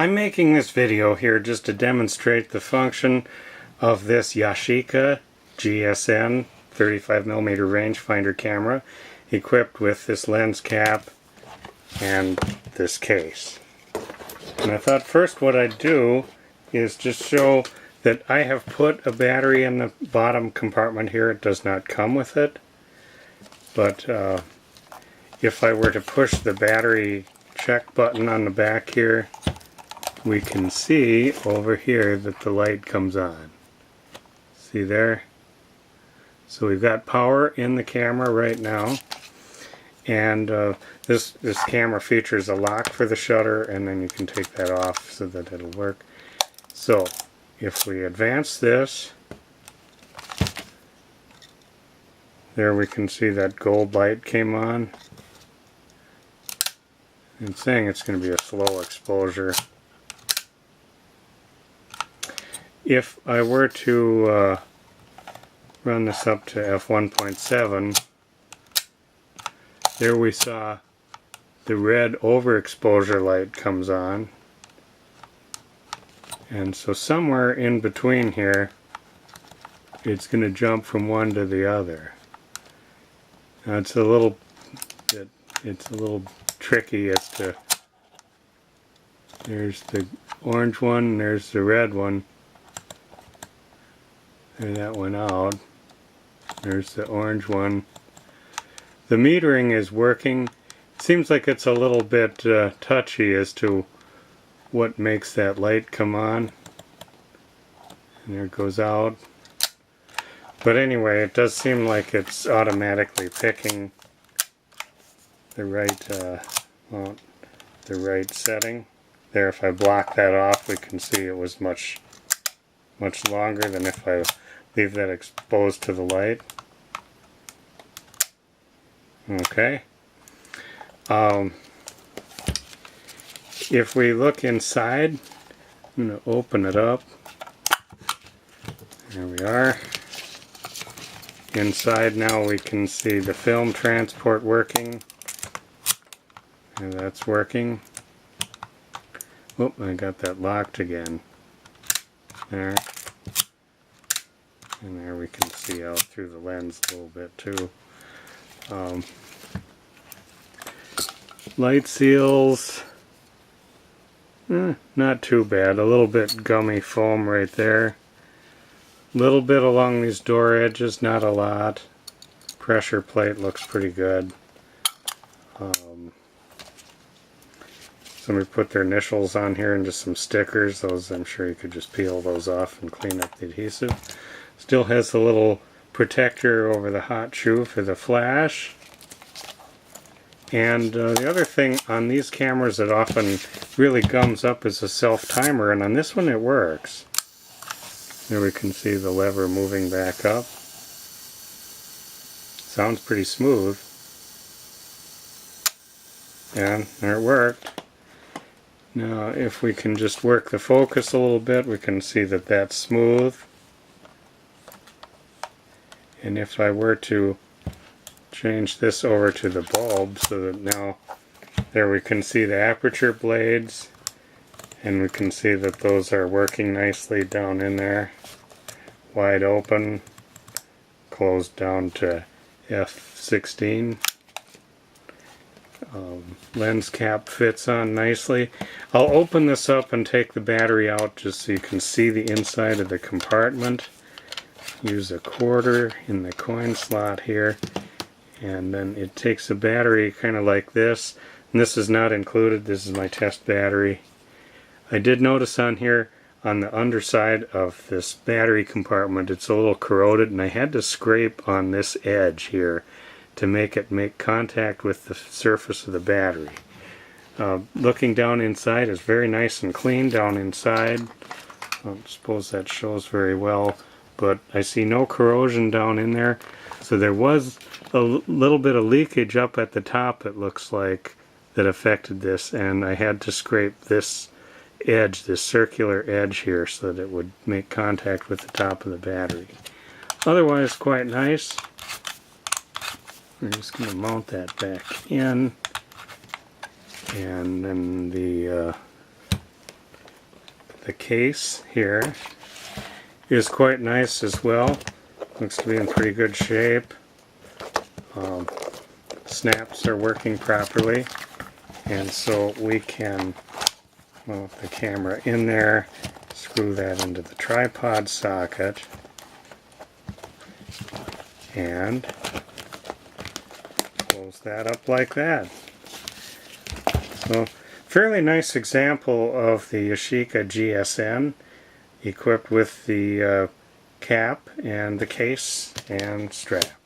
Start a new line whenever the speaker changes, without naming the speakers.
I'm making this video here just to demonstrate the function of this Yashica GSN 35mm rangefinder camera equipped with this lens cap and this case. And I thought first what I'd do is just show that I have put a battery in the bottom compartment here. It does not come with it, but if I were to push the battery check button on the back here, we can see over here that the light comes on. See there? So we've got power in the camera right now, and this camera features a lock for the shutter, and then you can take that off so that it'll work. So if we advance this, there we can see that gold light came on. It's saying it's going to be a slow exposure. If I were to run this up to f1.7, there we saw the red overexposure light comes on. And so somewhere in between here, it's going to jump from one to the other. Now it's a little tricky as to, there's the orange one and there's the red one. There, that went out. There's the orange one. The metering is working. It seems like it's a little bit touchy as to what makes that light come on. And there it goes out. But anyway, it does seem like it's automatically picking the right setting. There, if I block that off, we can see it was much longer than if I leave that exposed to the light. Okay. If we look inside, I'm going to open it up. There we are. Inside now we can see the film transport working. And that's working. Oop, I got that locked again. There. And there we can see out through the lens a little bit too. Light seals, not too bad. A little bit gummy foam right there. A little bit along these door edges, not a lot. Pressure plate looks pretty good. Somebody put their initials on here and just some stickers. Those, I'm sure you could just peel those off and clean up the adhesive. Still has the little protector over the hot shoe for the flash. And the other thing on these cameras that often really gums up is a self-timer, and on this one it works. There we can see the lever moving back up. Sounds pretty smooth. And there it worked. Now if we can just work the focus a little bit, we can see that that's smooth. And if I were to change this over to the bulb, so that now there we can see the aperture blades, and we can see that those are working nicely down in there, wide open, closed down to f16. Lens cap fits on nicely. I'll open this up and take the battery out just so you can see the inside of the compartment. Use a quarter in the coin slot here, and then it takes a battery kind of like this, and this is not included. This is my test battery. I did notice on here on the underside of this battery compartment it's a little corroded, and I had to scrape on this edge here to make it make contact with the surface of the battery. Looking down inside is very nice and clean down inside. I don't suppose that shows very well, but I see no corrosion down in there. So there was a little bit of leakage up at the top, it looks like, that affected this, and I had to scrape this edge, this circular edge here, so that it would make contact with the top of the battery. Otherwise quite nice. We're just going to mount that back in, and then the the case here is quite nice as well. Looks to be in pretty good shape. Snaps are working properly, and so we can move the camera in there, screw that into the tripod socket, and close that up like that. So, fairly nice example of the Yashica GSN, equipped with the cap and the case and strap.